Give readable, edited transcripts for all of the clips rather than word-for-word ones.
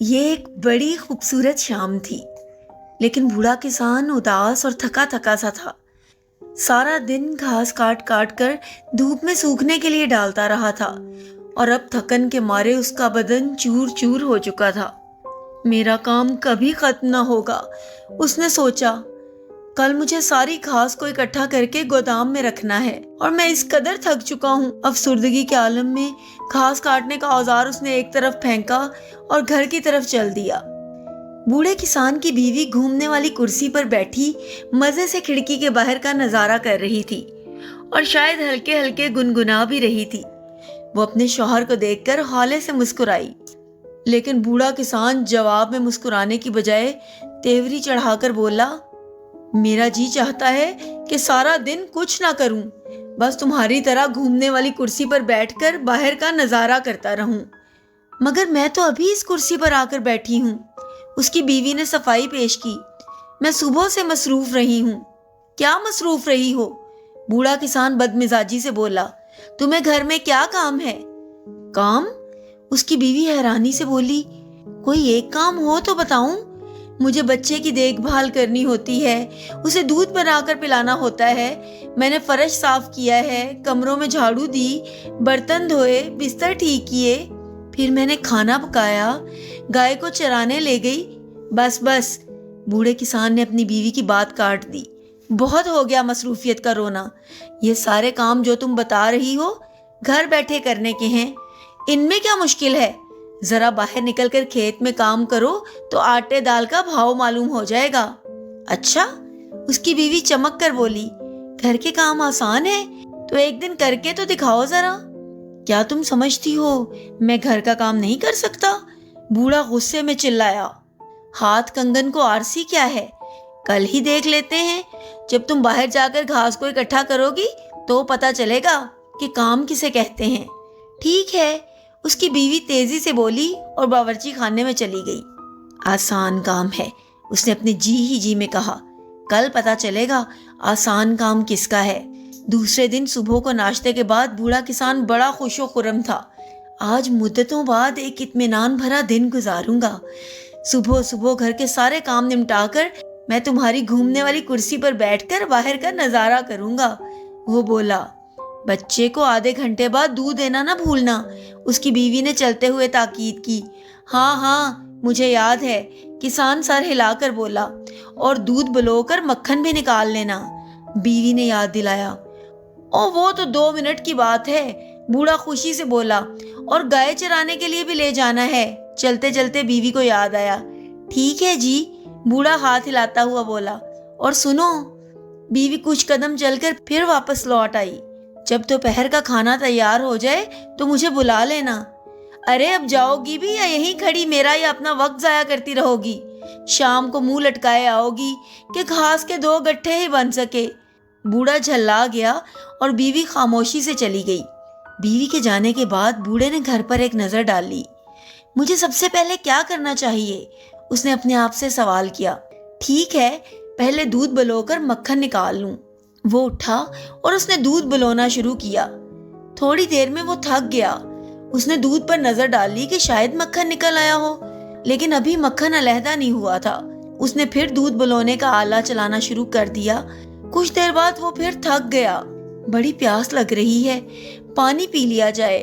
یہ ایک بڑی خوبصورت شام تھی، لیکن بوڑھا کسان اداس اور تھکا تھکا سا تھا۔ سارا دن گھاس کاٹ کاٹ کر دھوپ میں سوکھنے کے لیے ڈالتا رہا تھا اور اب تھکن کے مارے اس کا بدن چور چور ہو چکا تھا۔ میرا کام کبھی ختم نہ ہوگا، اس نے سوچا۔ کل مجھے ساری گھاس کو اکٹھا کر کے گودام میں رکھنا ہے اور میں اس قدر تھک چکا ہوں۔ افسردگی کے عالم میں گھاس کاٹنے کا اوزار اس نے ایک طرف پھینکا اور گھر کی طرف چل دیا۔ بوڑھے کسان کی بیوی گھومنے والی کرسی پر بیٹھی مزے سے کھڑکی کے باہر کا نظارہ کر رہی تھی اور شاید ہلکے ہلکے گنگنا بھی رہی تھی۔ وہ اپنے شوہر کو دیکھ کر ہولے سے مسکرائی، لیکن بوڑھا کسان جواب میں مسکرانے کی بجائے تیوری چڑھا کر بولا، میرا جی چاہتا ہے کہ سارا دن کچھ نہ کروں، بس تمہاری طرح گھومنے والی کرسی پر بیٹھ کر باہر کا نظارہ کرتا رہوں۔ مگر میں تو ابھی اس کرسی پر آ کر بیٹھی ہوں، اس کی بیوی نے صفائی پیش کی۔ میں صبح سے مصروف رہی ہوں۔ کیا مصروف رہی ہو؟ بوڑھا کسان بدمزاجی سے بولا۔ تمہیں گھر میں کیا کام ہے؟ کام؟ اس کی بیوی حیرانی سے بولی، کوئی ایک کام ہو تو بتاؤں۔ مجھے بچے کی دیکھ بھال کرنی ہوتی ہے، اسے دودھ بنا کر پلانا ہوتا ہے، میں نے فرش صاف کیا ہے، کمروں میں جھاڑو دی، برتن دھوئے، بستر ٹھیک کیے، پھر میں نے کھانا پکایا، گائے کو چرانے لے گئی۔ بس بس، بوڑھے کسان نے اپنی بیوی کی بات کاٹ دی۔ بہت ہو گیا مصروفیت کا رونا۔ یہ سارے کام جو تم بتا رہی ہو گھر بیٹھے کرنے کے ہیں، ان میں کیا مشکل ہے؟ ذرا باہر نکل کر کھیت میں کام کرو تو آٹے دال کا بھاؤ معلوم ہو جائے گا۔ اچھا؟ اس کی بیوی چمک کر بولی، گھر کے کام آسان ہے تو ایک دن کر کے تو دکھاؤ ذرا۔ کیا تم سمجھتی ہو میں گھر کا کام نہیں کر سکتا؟ بوڑھا غصے میں چلایا۔ ہاتھ کنگن کو آرسی کیا ہے؟ کل ہی دیکھ لیتے ہیں، جب تم باہر جا کر گھاس کو اکٹھا کرو گی تو پتہ چلے گا کہ کام کسے کہتے ہیں۔ ٹھیک ہے، اس کی بیوی تیزی سے بولی اور باورچی خانے میں چلی گئی۔ آسان کام ہے، اس نے اپنے جی ہی جی میں کہا، کل پتہ چلے گا آسان کام کس کا ہے۔ دوسرے دن صبح کو ناشتے کے بعد بوڑھا کسان بڑا خوش و خرم تھا۔ آج مدتوں بعد ایک اطمینان بھرا دن گزاروں گا۔ صبح صبح گھر کے سارے کام نمٹا کر میں تمہاری گھومنے والی کرسی پر بیٹھ کر باہر کا نظارہ کروں گا۔ وہ بولا، بچے کو آدھے گھنٹے بعد دودھ دینا نہ بھولنا۔ اس کی بیوی نے چلتے ہوئے تاکید کی۔ ہاں ہاں، مجھے یاد ہے، کسان سر ہلا کر بولا، اور دودھ بلو کر مکھن بھی نکال لینا۔ بیوی نے یاد دلایا۔ وہ تو 2 منٹ کی بات ہے، بوڑھا خوشی سے بولا، اور گائے چرانے کے لیے بھی لے جانا ہے۔ چلتے چلتے بیوی کو یاد آیا۔ ٹھیک ہے جی، بوڑھا ہاتھ ہلاتا ہوا بولا، اور سنو۔ بیوی کچھ قدم چل کر پھر واپس لوٹ آئی۔ جب دوپہر کا کھانا تیار ہو جائے تو مجھے بلا لینا۔ ارے اب جاؤ گی بھی یا یہیں کھڑی میرا یا اپنا وقت ضائع کرتی رہو گی؟ شام کو منہ لٹکائے آؤ گی کہ گھاس کے 2 گٹھے ہی بن سکے۔ بوڑھا جھلا گیا اور بیوی خاموشی سے چلی گئی۔ بیوی کے جانے کے بعد بوڑھے نے گھر پر ایک نظر ڈال لی۔ مجھے سب سے پہلے کیا کرنا چاہیے؟ اس نے اپنے آپ سے سوال کیا۔ ٹھیک ہے، پہلے دودھ بلو کر مکھن نکال لوں۔ وہ اٹھا اور اس نے دودھ بلونا شروع کیا۔ تھوڑی دیر میں وہ تھک گیا۔ اس نے دودھ پر نظر ڈالی کہ شاید مکھن نکل آیا ہو، لیکن ابھی مکھن علیحدہ نہیں ہوا تھا۔ اس نے پھر دودھ بلونے کا آلہ چلانا شروع کر دیا۔ کچھ دیر بعد وہ پھر تھک گیا۔ بڑی پیاس لگ رہی ہے، پانی پی لیا جائے،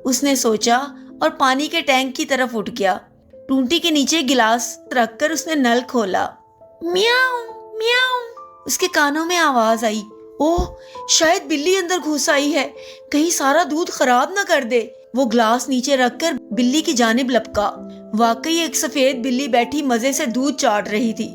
اس نے سوچا، اور پانی کے ٹینک کی طرف اٹھ گیا۔ ٹونٹی کے نیچے گلاس رکھ کر اس نے نل کھولا۔ میاؤں میاؤں، اس کے کانوں میں آواز آئی۔ اوہ، شاید بلی اندر گھس آئی ہے، کہیں سارا دودھ خراب نہ کر دے۔ وہ گلاس نیچے رکھ کر بلی کی جانب لپکا۔ واقعی ایک سفید بلی بیٹھی مزے سے دودھ چاٹ رہی تھی۔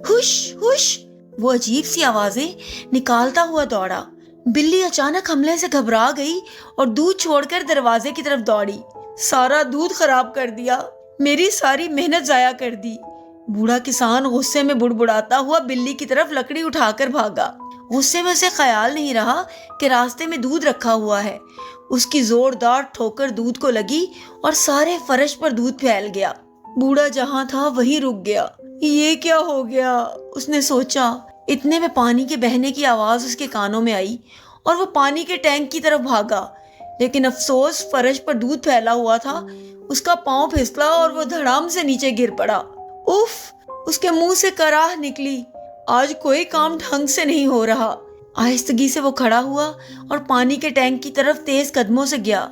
ہوش ہوش، وہ عجیب سی آوازیں نکالتا ہوا دوڑا۔ بلی اچانک حملے سے گھبرا گئی اور دودھ چھوڑ کر دروازے کی طرف دوڑی۔ سارا دودھ خراب کر دیا، میری ساری محنت ضائع کر دی۔ بوڑھا کسان غصے میں بڑبڑاتا ہوا بلی کی طرف لکڑی اٹھا کر بھاگا۔ غصے میں اسے خیال نہیں رہا کہ راستے میں دودھ رکھا ہوا ہے۔ اس کی زوردار ٹھوکر دودھ کو لگی اور سارے فرش پر دودھ پھیل گیا۔ بوڑھا جہاں تھا وہیں رک گیا۔ یہ کیا ہو گیا؟ اس نے سوچا۔ اتنے میں پانی کے بہنے کی آواز اس کے کانوں میں آئی اور وہ پانی کے ٹینک کی طرف بھاگا، لیکن افسوس فرش پر دودھ پھیلا ہوا تھا، اس کا پاؤں پھسلا اور وہ دھڑام سے نیچے گر پڑا۔ اف! اس کے منہ سے کراہ نکلی، آج کوئی کام ڈھنگ سے نہیں ہو رہا۔ آہستگی سے وہ کھڑا ہوا اور پانی کے ٹینک کی طرف تیز قدموں سے گیا،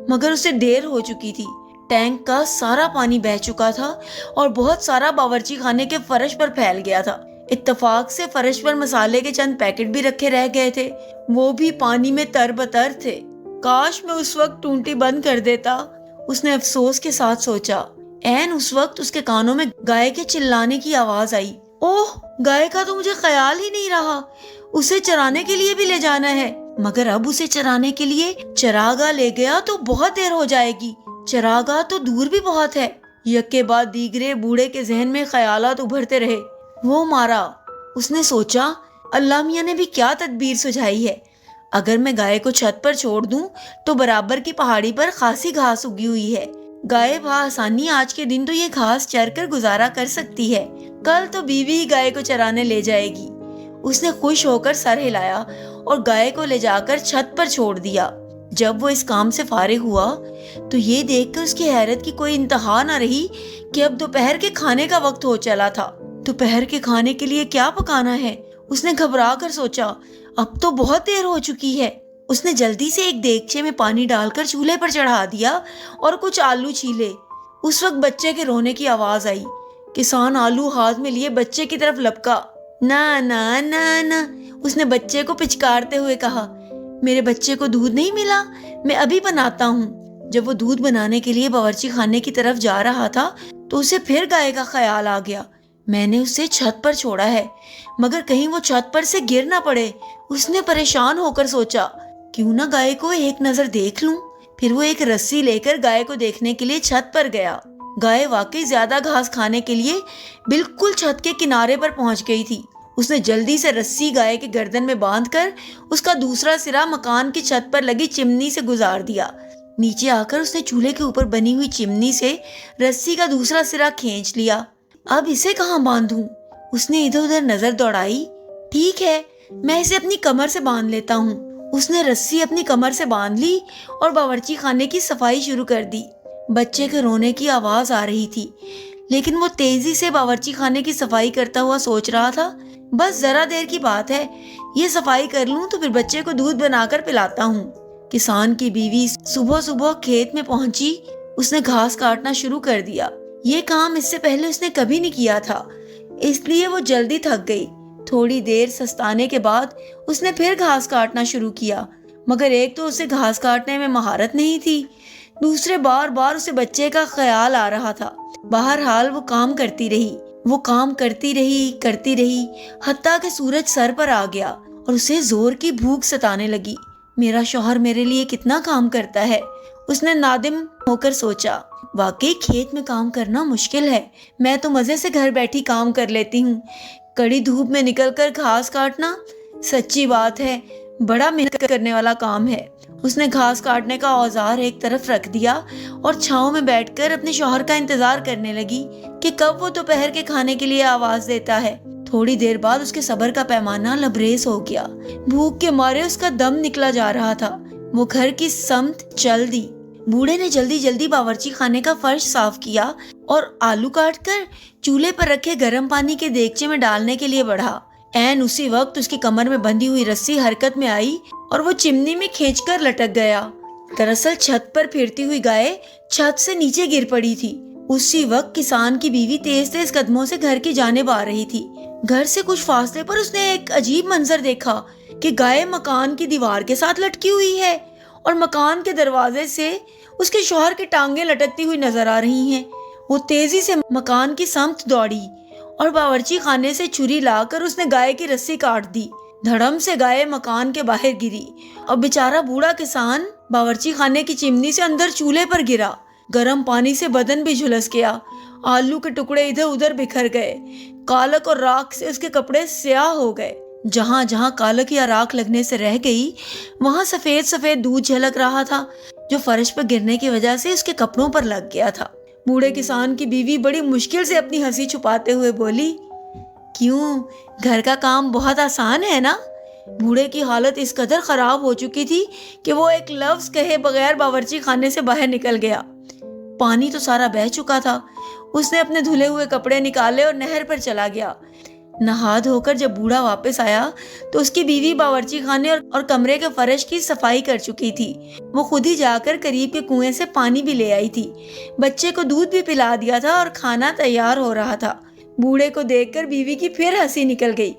مگر اسے دیر ہو چکی تھی۔ ٹینک کا سارا پانی بہہ چکا تھا اور بہت سارا باورچی خانے کے فرش پر پھیل گیا تھا۔ اتفاق سے فرش پر مسالے کے چند پیکٹ بھی رکھے رہ گئے تھے، وہ بھی پانی میں تر بتر تھے۔ کاش میں اس وقت ٹونٹی بند کر دیتا، اس نے افسوس کے ساتھ سوچا۔ عین اس وقت اس کے کانوں میں گائے کے چلانے کی آواز آئی۔ اوہ! گائے کا تو مجھے خیال ہی نہیں رہا، اسے چرانے کے لیے بھی لے جانا ہے، مگر اب اسے چرانے کے لیے چراگاہ لے گیا تو بہت دیر ہو جائے گی، چراگاہ تو دور بھی بہت ہے۔ یکے بعد دیگرے بوڑھے کے ذہن میں خیالات ابھرتے رہے۔ وہ مارا، اس نے سوچا، اللہ میاں نے بھی کیا تدبیر سجھائی ہے۔ اگر میں گائے کو چھت پر چھوڑ دوں تو برابر کی پہاڑی پر خاصی گھاس اگی ہوئی ہے، گائے بآسانی آج کے دن تو یہ گھاس چر کر گزارا کر سکتی ہے، کل تو بیوی ہی گائے کو چرانے لے جائے گی۔ اس نے خوش ہو کر سر ہلایا اور گائے کو لے جا کر چھت پر چھوڑ دیا۔ جب وہ اس کام سے فارغ ہوا تو یہ دیکھ کر اس کی حیرت کی کوئی انتہا نہ رہی کہ اب دوپہر کے کھانے کا وقت ہو چلا تھا۔ دوپہر کے کھانے کے لیے کیا پکانا ہے؟ اس نے گھبرا کر سوچا، اب تو بہت دیر ہو چکی ہے۔ اس نے جلدی سے ایک دیگچے میں پانی ڈال کر چولہے پر چڑھا دیا اور کچھ آلو چھیلے۔ اس وقت بچے کے رونے کی آواز آئی۔ کسان آلو ہاتھ میں لیے بچے کی طرف لپکا۔ نا نا نا نا، اس نے بچے کو پچکارتے ہوئے کہا، میرے بچے کو دودھ نہیں ملا، میں ابھی بناتا ہوں۔ جب وہ دودھ بنانے کے لیے باورچی خانے کی طرف جا رہا تھا تو اسے پھر گائے کا خیال آ گیا۔ میں نے اسے چھت پر چھوڑا ہے، مگر کہیں وہ چھت پر سے گر نہ پڑے۔ اس نے پریشان ہو کر سوچا، کیوں نہ گائے کو ایک نظر دیکھ لوں۔ پھر وہ ایک رسی لے کر گائے کو دیکھنے کے لیے چھت پر گیا۔ گائے واقعی زیادہ گھاس کھانے کے لیے بالکل چھت کے کنارے پر پہنچ گئی تھی۔ اس نے جلدی سے رسی گائے کے گردن میں باندھ کر اس کا دوسرا سرا مکان کی چھت پر لگی چمنی سے گزار دیا۔ نیچے آ کر اس نے چولہے کے اوپر بنی ہوئی چمنی سے رسی کا دوسرا سرا کھینچ لیا۔ اب اسے کہاں باندھوں؟ اس نے ادھر ادھر نظر دوڑائی۔ ٹھیک ہے، میں اسے اپنی کمر سے باندھ لیتا ہوں۔ اس نے رسی اپنی کمر سے باندھ لی اور باورچی خانے کی صفائی شروع کر دی۔ بچے کے رونے کی آواز آ رہی تھی، لیکن وہ تیزی سے باورچی خانے کی صفائی کرتا ہوا سوچ رہا تھا، بس ذرا دیر کی بات ہے، یہ صفائی کر لوں تو پھر بچے کو دودھ بنا کر پلاتا ہوں۔ کسان کی بیوی صبح صبح کھیت میں پہنچی۔ اس نے گھاس کاٹنا شروع کر دیا۔ یہ کام اس سے پہلے اس نے کبھی نہیں کیا تھا، اس لیے وہ جلدی تھک گئی۔ تھوڑی دیر سستانے کے بعد اس نے پھر گھاس کاٹنا شروع کیا، مگر ایک تو اسے گھاس کاٹنے میں مہارت نہیں تھی، دوسرے بار بار اسے بچے کا خیال آ رہا تھا۔ بہرحال وہ کام کرتی رہی حتیٰ کہ سورج سر پر آ گیا اور اسے زور کی بھوک ستانے لگی۔ میرا شوہر میرے لیے کتنا کام کرتا ہے، اس نے نادم ہو کر سوچا۔ واقعی کھیت میں کام کرنا مشکل ہے، میں تو مزے سے گھر بیٹھی کام کر لیتی ہوں۔ کڑی دھوپ میں نکل کر گھاس کاٹنا سچی بات ہے بڑا محنت کرنے والا کام ہے۔ اس نے گھاس کاٹنے کا اوزار ایک طرف رکھ دیا اور چھاؤں میں بیٹھ کر اپنے شوہر کا انتظار کرنے لگی کہ کب وہ دوپہر کے کھانے کے لیے آواز دیتا ہے۔ تھوڑی دیر بعد اس کے صبر کا پیمانہ لبریز ہو گیا۔ بھوک کے مارے اس کا دم نکلا جا رہا تھا۔ وہ گھر کی سمت چل دی۔ بوڑھے نے جلدی جلدی باورچی خانے کا فرش صاف کیا اور آلو کاٹ کر چولہے پر رکھے گرم پانی کے دیگچے میں ڈالنے کے لیے بڑھا۔ عین اسی وقت اس کی کمر میں بندھی ہوئی رسی حرکت میں آئی اور وہ چمنی میں کھینچ کر لٹک گیا۔ دراصل چھت پر پھرتی ہوئی گائے چھت سے نیچے گر پڑی تھی۔ اسی وقت کسان کی بیوی تیز تیز قدموں سے گھر کی جانب آ رہی تھی۔ گھر سے کچھ فاصلے پر اس نے ایک عجیب منظر دیکھا کہ گائے مکان کی دیوار کے ساتھ لٹکی ہوئی ہے اور مکان کے دروازے سے اس کے شوہر کی ٹانگیں لٹکتی ہوئی نظر آ رہی ہیں۔ وہ تیزی سے مکان کی سمت دوڑی اور باورچی خانے سے چھری لا کر اس نے گائے کی رسی کاٹ دی۔ دھڑم سے گائے مکان کے باہر گری اور بیچارہ بوڑھا کسان باورچی خانے کی چمنی سے اندر چولہے پر گرا۔ گرم پانی سے بدن بھی جھلس گیا۔ آلو کے ٹکڑے ادھر ادھر بکھر گئے۔ کالک اور راکھ سے اس کے کپڑے سیاہ ہو گئے۔ جہاں جہاں کالک یا راکھ لگنے سے رہ گئی وہاں سفید سفید دودھ جھلک رہا تھا جو فرش پر گرنے کی وجہ سے اس کے کپڑوں پر لگ گیا تھا۔ بوڑھے کسان کی بیوی بڑی مشکل سے اپنی ہنسی چھپاتے ہوئے بولی، کیوں، گھر کا کام بہت آسان ہے نا؟ بوڑھے کی حالت اس قدر خراب ہو چکی تھی کہ وہ ایک لفظ کہے بغیر باورچی خانے سے باہر نکل گیا۔ پانی تو سارا بہہ چکا تھا۔ اس نے اپنے دھلے ہوئے کپڑے نکالے اور نہر پر چلا گیا۔ نہا دھو کر جب بوڑھا واپس آیا تو اس کی بیوی باورچی خانے اور کمرے کے فرش کی صفائی کر چکی تھی۔ وہ خود ہی جا کر قریب کے کنویں سے پانی بھی لے آئی تھی، بچے کو دودھ بھی پلا دیا تھا اور کھانا تیار ہو رہا تھا۔ بوڑھے کو دیکھ کر بیوی کی پھر ہنسی نکل گئی۔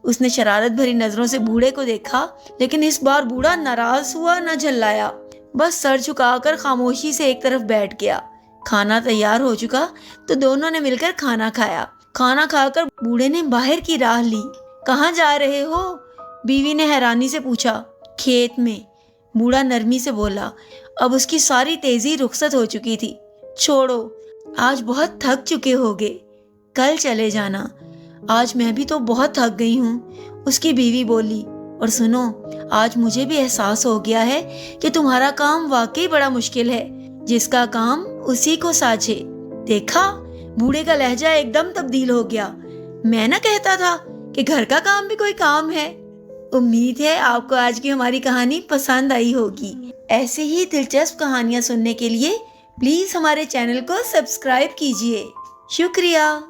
اس نے شرارت بھری نظروں سے بوڑھے کو دیکھا، لیکن اس بار بوڑھا ناراض ہوا نہ جھلایا، بس سر جھکا کر خاموشی سے ایک طرف بیٹھ گیا۔ کھانا تیار ہو چکا تو دونوں نے مل کر کھانا کھایا۔ کھانا کھا کر بوڑھے نے باہر کی راہ لی۔ کہاں جا رہے ہو؟ بیوی نے حیرانی سے پوچھا۔ کھیت میں، بوڑھا نرمی سے بولا۔ اب اس کی ساری تیزی رخصت ہو چکی تھی۔ چھوڑو، آج بہت تھک چکے ہوگے، کل چلے جانا، آج میں بھی تو بہت تھک گئی ہوں، اس کی بیوی بولی۔ اور سنو، آج مجھے بھی احساس ہو گیا ہے کہ تمہارا کام واقعی بڑا مشکل ہے، جس کا کام اسی کو ساجھے۔ دیکھا، بوڑھے کا لہجہ ایک دم تبدیل ہو گیا۔ میں نہ کہتا تھا کہ گھر کا کام بھی کوئی کام ہے۔ امید ہے آپ کو آج کی ہماری کہانی پسند آئی ہوگی۔ ایسے ہی دلچسپ کہانیاں سننے کے لیے پلیز ہمارے چینل کو سبسکرائب کیجیے۔ شکریہ۔